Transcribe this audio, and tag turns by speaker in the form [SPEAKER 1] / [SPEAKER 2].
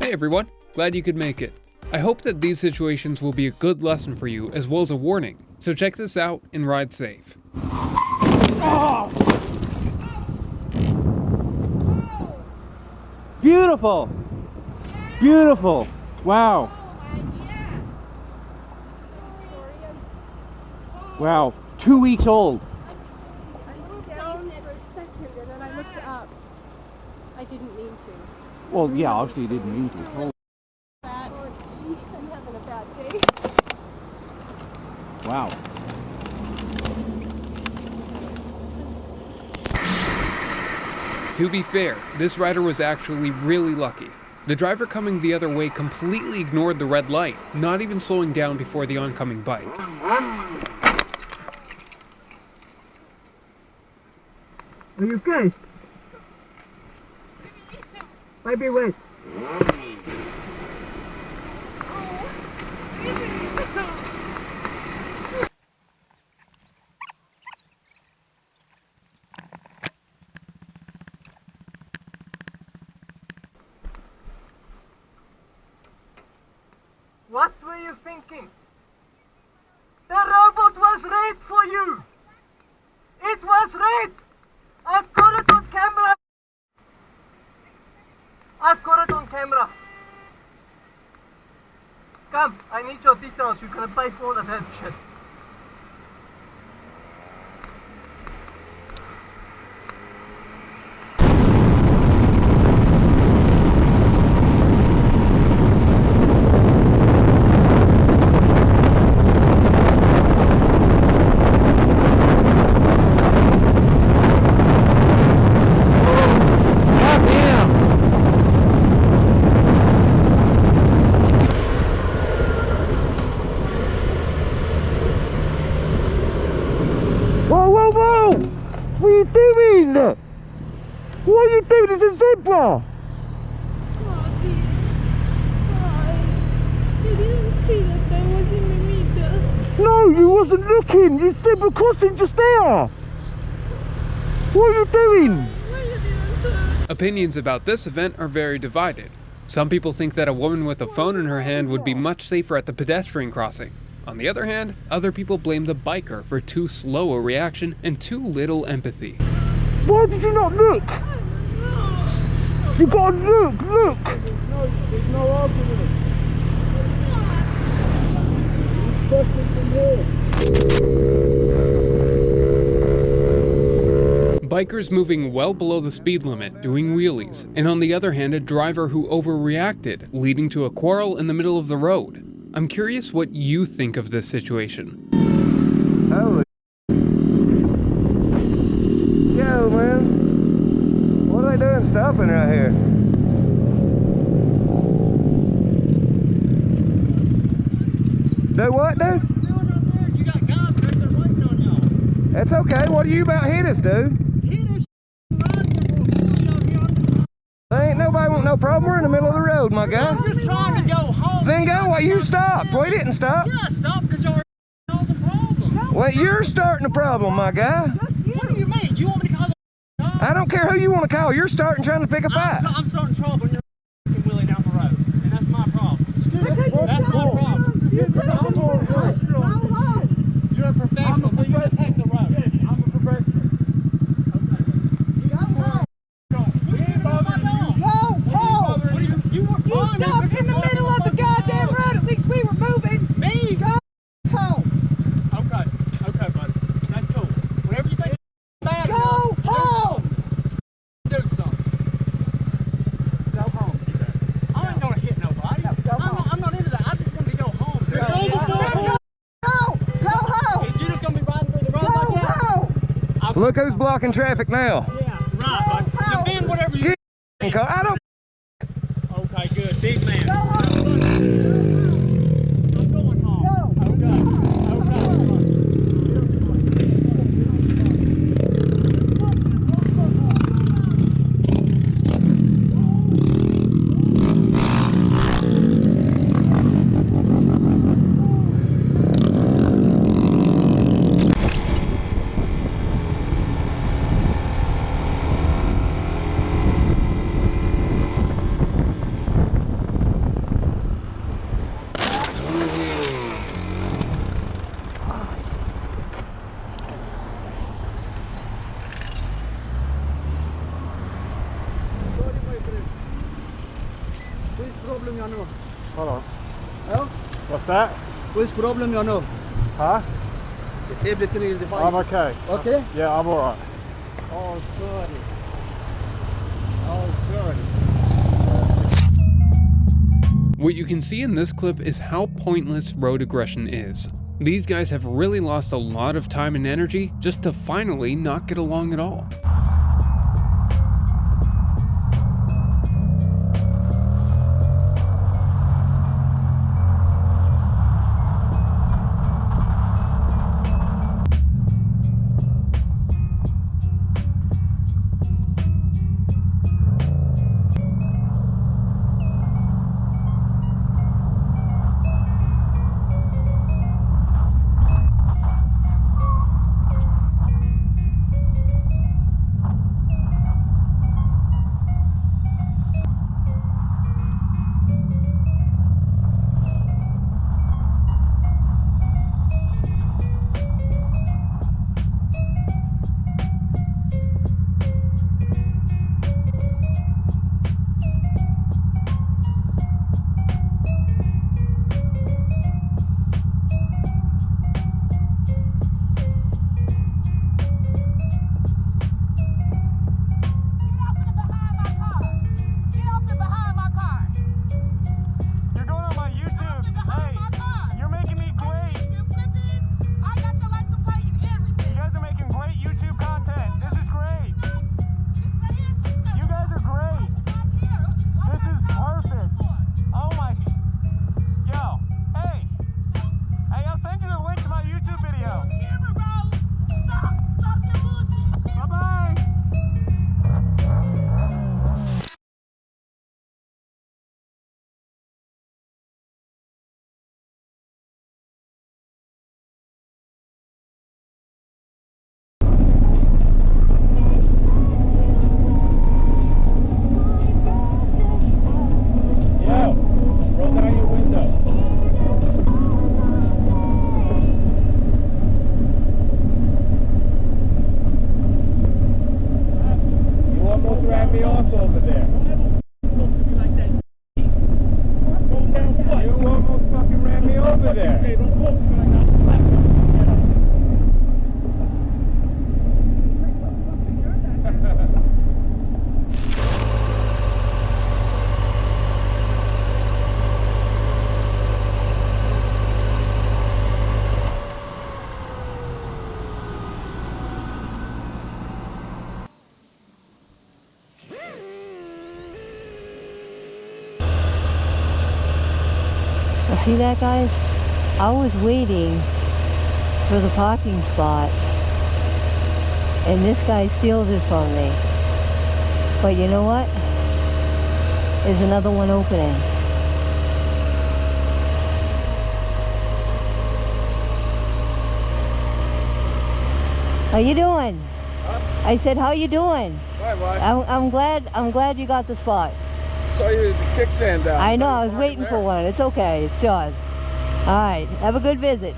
[SPEAKER 1] Hey everyone, glad you could make it. I hope that these situations will be a good lesson for you as well as a warning, so check this out and ride safe.
[SPEAKER 2] Oh! Beautiful! Beautiful! Wow! Wow, 2 weeks old.
[SPEAKER 3] I looked down for a second and then I looked up. I didn't mean to.
[SPEAKER 2] Well, yeah, obviously you didn't mean to.
[SPEAKER 3] Oh, gee, I'm having a bad day.
[SPEAKER 2] Wow.
[SPEAKER 1] To be fair, this rider was actually really lucky. The driver coming the other way completely ignored the red light, not even slowing down before the oncoming bike.
[SPEAKER 4] Are you okay? Maybe wait. What were you thinking? The robot was red for you! It was red! I've got it on camera! I've got it on camera! Come, I need your details, you're gonna pay for all of that shit.
[SPEAKER 2] What are you doing? What are you doing? It's a zebra!
[SPEAKER 3] You didn't see that there was in the meter.
[SPEAKER 2] No, you wasn't looking! You zebra crossing just there! What are you doing?
[SPEAKER 3] Why you didn't turn?
[SPEAKER 1] Opinions about this event are very divided. Some people think that a woman with a phone in her hand would be much safer at the pedestrian crossing. On the other hand, other people blame the biker for too slow a reaction and too little empathy.
[SPEAKER 2] Why did you not look? You gotta look! There's no argument.
[SPEAKER 1] Bikers moving well below the speed limit, doing wheelies, and on the other hand a driver who overreacted, leading to a quarrel in the middle of the road. I'm curious what you think of this situation.
[SPEAKER 5] Holy yo, man. What are they doing stopping right here? Do what, dude?
[SPEAKER 4] You got guys right there waiting on y'all.
[SPEAKER 5] That's okay. What are you about to hit us, dude?
[SPEAKER 4] Hit us right.
[SPEAKER 5] There ain't nobody want no problem. We're in the middle of the road, my guy.
[SPEAKER 4] I'm just trying to go home.
[SPEAKER 5] Then go. Well, you stopped. We didn't stop.
[SPEAKER 4] Yeah, stop because y'all are the problem.
[SPEAKER 5] Well, you're starting the problem, my guy.
[SPEAKER 4] What do you mean? You want me to call the
[SPEAKER 5] I don't care who you want to call. You're starting trying to pick a fight.
[SPEAKER 4] I'm starting trouble and you're wheeling down the road. And that's my problem. That's my problem. You're a professional, so you just take the road. Yes, I'm a professional. Okay. Go home. You were stopped
[SPEAKER 3] in the middle of the goddamn road. At least we were moving.
[SPEAKER 4] Me?
[SPEAKER 3] Go home.
[SPEAKER 4] Okay, buddy. That's cool. Whatever you think bad.
[SPEAKER 3] Go home.
[SPEAKER 4] Do something. Go home. I ain't gonna hit nobody. I'm not into that. I just want to go home.
[SPEAKER 3] Go home.
[SPEAKER 4] You just gonna be riding through the road like that?
[SPEAKER 5] Look who's blocking traffic now.
[SPEAKER 4] Yeah, right, bud. Now, Ben, whatever you.
[SPEAKER 5] I don't.
[SPEAKER 4] Okay, good. Big man.
[SPEAKER 3] Go home.
[SPEAKER 4] I'm going home.
[SPEAKER 3] Go.
[SPEAKER 4] Okay. problem you know?
[SPEAKER 5] Hold on.
[SPEAKER 4] Huh?
[SPEAKER 5] What's that?
[SPEAKER 4] Which problem you know?
[SPEAKER 5] Huh?
[SPEAKER 4] Everything is fine.
[SPEAKER 5] I'm okay.
[SPEAKER 4] Okay?
[SPEAKER 5] Yeah, I'm alright.
[SPEAKER 4] Oh, sorry. Oh, sorry.
[SPEAKER 1] What you can see in this clip is how pointless road aggression is. These guys have really lost a lot of time and energy just to finally not get along at all.
[SPEAKER 6] See that, guys? I was waiting for the parking spot and this guy steals it from me. But you know what? There's another one opening. How you doing?
[SPEAKER 5] Huh?
[SPEAKER 6] I said, how you doing?
[SPEAKER 5] Fine, why?
[SPEAKER 6] I'm glad you got the spot.
[SPEAKER 5] Saw you the kickstand down.
[SPEAKER 6] I know, I was waiting for one. It's okay, it's yours. All right, have a good visit.